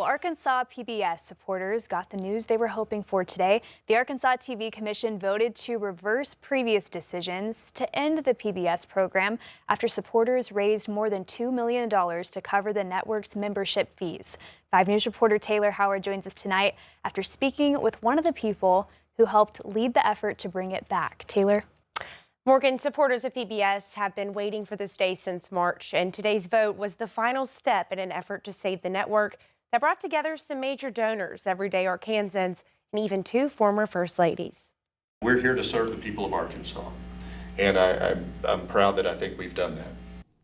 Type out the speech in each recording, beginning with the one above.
Well, Arkansas PBS supporters got the news they were hoping for today. The Arkansas TV Commission voted to reverse previous decisions to end the PBS program after supporters raised more than $2 million to cover the network's membership fees. 5 News reporter Taylor Howard joins us tonight after speaking with one of the people who helped lead the effort to bring it back. Taylor? Morgan, supporters of PBS have been waiting for this day since March, and today's vote was the final step in an effort to save the network that brought together some major donors, everyday Arkansans, and even 2 former First Ladies. We're here to serve the people of Arkansas, and I'm proud that I think we've done that.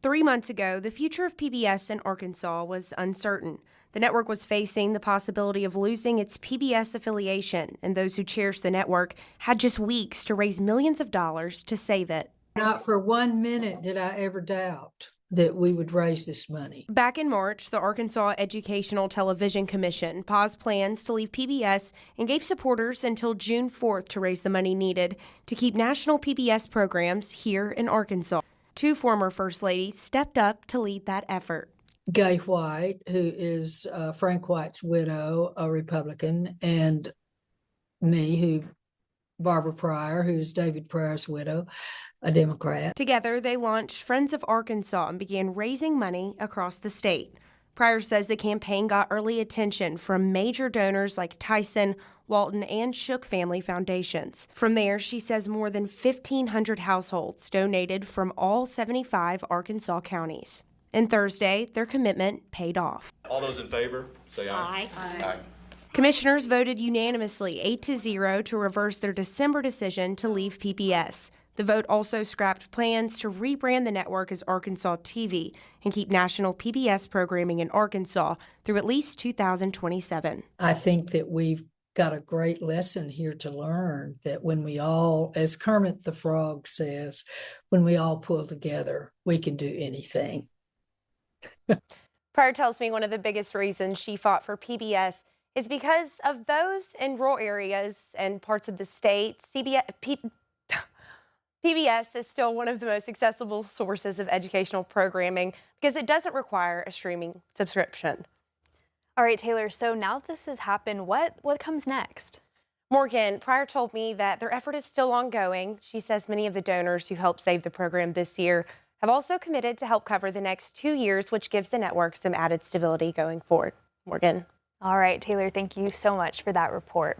3 months ago, the future of PBS in Arkansas was uncertain. The network was facing the possibility of losing its PBS affiliation, and those who cherish the network had just weeks to raise millions of dollars to save it. Not for 1 minute did I ever doubt that we would raise this money. Back in March, the Arkansas Educational Television Commission paused plans to leave PBS and gave supporters until June 4th to raise the money needed to keep national PBS programs here in Arkansas. 2 former First Ladies stepped up to lead that effort. Gay White, who is Frank White's widow, a Republican, and me, Barbara Pryor, who is David Pryor's widow, a Democrat. Together, they launched Friends of Arkansas and began raising money across the state. Pryor says the campaign got early attention from major donors like Tyson, Walton, and Shook Family Foundations. From there, she says more than 1,500 households donated from all 75 Arkansas counties. And Thursday, their commitment paid off. All those in favor, say aye. Aye. Aye. Commissioners voted unanimously 8-0 to reverse their December decision to leave PBS. The vote also scrapped plans to rebrand the network as Arkansas TV and keep national PBS programming in Arkansas through at least 2027. I think that we've got a great lesson here to learn, that when we all, as Kermit the Frog says, when we all pull together, we can do anything. Pryor tells me one of the biggest reasons she fought for PBS is because of those in rural areas and parts of the state. PBS is still one of the most accessible sources of educational programming because it doesn't require a streaming subscription. All right, Taylor, so now that this has happened, what comes next? Morgan, Pryor told me that their effort is still ongoing. She says many of the donors who helped save the program this year have also committed to help cover the next 2 years, which gives the network some added stability going forward. Morgan. All right, Taylor, thank you so much for that report.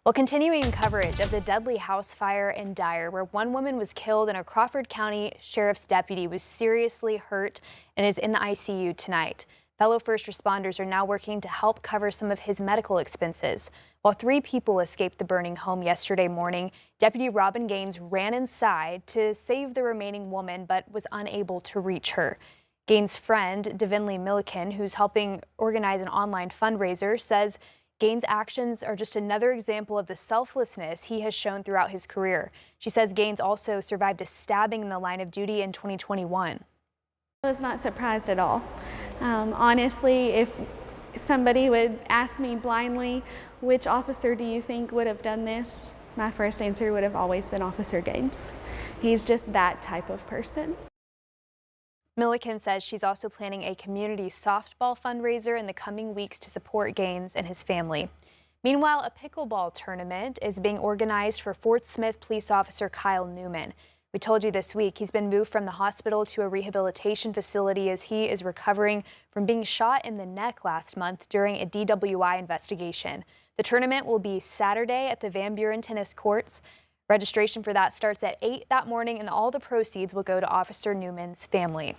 Well, continuing coverage of the deadly house fire in Dyer, where 1 woman was killed and a Crawford County Sheriff's deputy was seriously hurt and is in the ICU tonight. Fellow first responders are now working to help cover some of his medical expenses. While 3 people escaped the burning home yesterday morning, Deputy Robin Gaines ran inside to save the remaining woman but was unable to reach her. Gaines' friend, Devinley Milliken, who's helping organize an online fundraiser, says Gaines' actions are just another example of the selflessness he has shown throughout his career. She says Gaines also survived a stabbing in the line of duty in 2021. I was not surprised at all. Honestly, if somebody would ask me blindly, which officer do you think would have done this? My first answer would have always been Officer Gaines. He's just that type of person. Milliken says she's also planning a community softball fundraiser in the coming weeks to support Gaines and his family. Meanwhile, a pickleball tournament is being organized for Fort Smith police officer Kyle Newman. We told you this week he's been moved from the hospital to a rehabilitation facility as he is recovering from being shot in the neck last month during a DWI investigation. The tournament will be Saturday at the Van Buren Tennis Courts. Registration for that starts at 8 that morning, and all the proceeds will go to Officer Newman's family.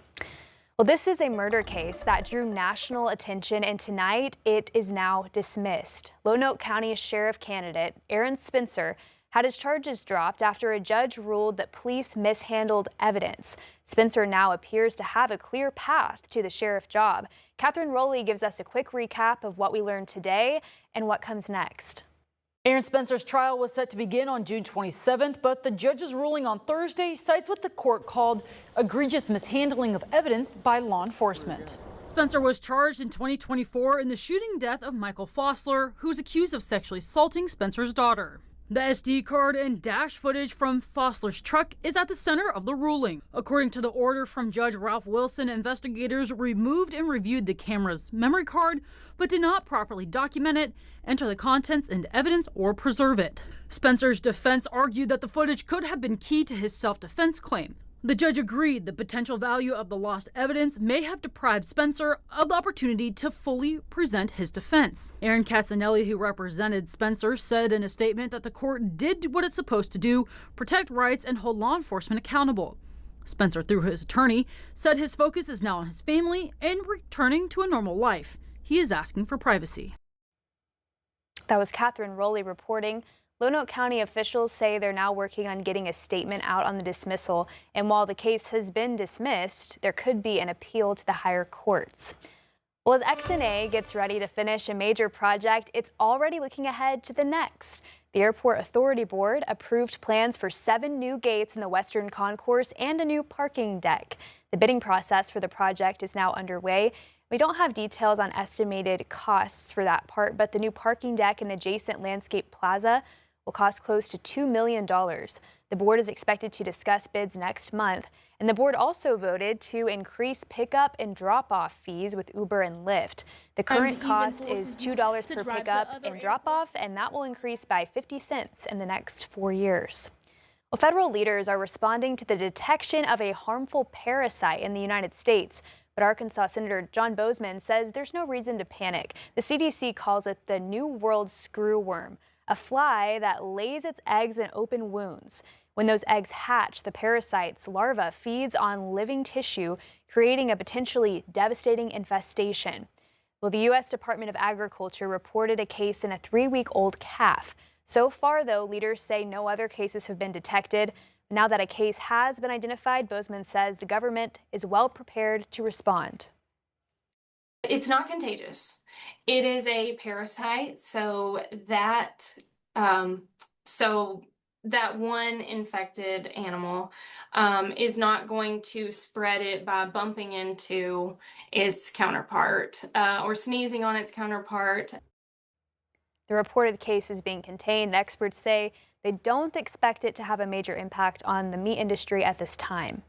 Well, this is a murder case that drew national attention, and tonight it is now dismissed. Lonoke County Sheriff candidate Aaron Spencer had his charges dropped after a judge ruled that police mishandled evidence. Spencer now appears to have a clear path to the sheriff job. Catherine Rowley gives us a quick recap of what we learned today and what comes next. Aaron Spencer's trial was set to begin on June 27th, but the judge's ruling on Thursday cites what the court called egregious mishandling of evidence by law enforcement. Spencer was charged in 2024 in the shooting death of Michael Fossler, who was accused of sexually assaulting Spencer's daughter. The SD card and dash footage from Fossler's truck is at the center of the ruling. According to the order from Judge Ralph Wilson, investigators removed and reviewed the camera's memory card, but did not properly document it, enter the contents into evidence, or preserve it. Spencer's defense argued that the footage could have been key to his self-defense claim. The judge agreed the potential value of the lost evidence may have deprived Spencer of the opportunity to fully present his defense. Aaron Casanelli, who represented Spencer, said in a statement that the court did what it's supposed to do, protect rights and hold law enforcement accountable. Spencer, through his attorney, said his focus is now on his family and returning to a normal life. He is asking for privacy. That was Catherine Rowley reporting. Lonoke County officials say they're now working on getting a statement out on the dismissal, and while the case has been dismissed, there could be an appeal to the higher courts. Well, as XNA gets ready to finish a major project, it's already looking ahead to the next. The Airport Authority Board approved plans for 7 new gates in the Western Concourse and a new parking deck. The bidding process for the project is now underway. We don't have details on estimated costs for that part, but the new parking deck and adjacent landscape plaza will cost close to $2 million. The board is expected to discuss bids next month, and the board also voted to increase pickup and drop-off fees with Uber and Lyft. The current cost is $2 per pickup and drop-off, and that will increase by 50 cents in the next 4 years. Well, federal leaders are responding to the detection of a harmful parasite in the United States. But Arkansas Senator John Bozeman says there's no reason to panic. The CDC calls it the New World screwworm, a fly that lays its eggs in open wounds. When those eggs hatch, the parasite's larva feeds on living tissue, creating a potentially devastating infestation. Well, the U.S. Department of Agriculture reported a case in a 3-week-old calf. So far, though, leaders say no other cases have been detected. Now that a case has been identified, Bozeman says the government is well prepared to respond. It's not contagious. It is a parasite, so that one infected animal is not going to spread it by bumping into its counterpart or sneezing on its counterpart. The reported case is being contained. Experts say they don't expect it to have a major impact on the meat industry at this time.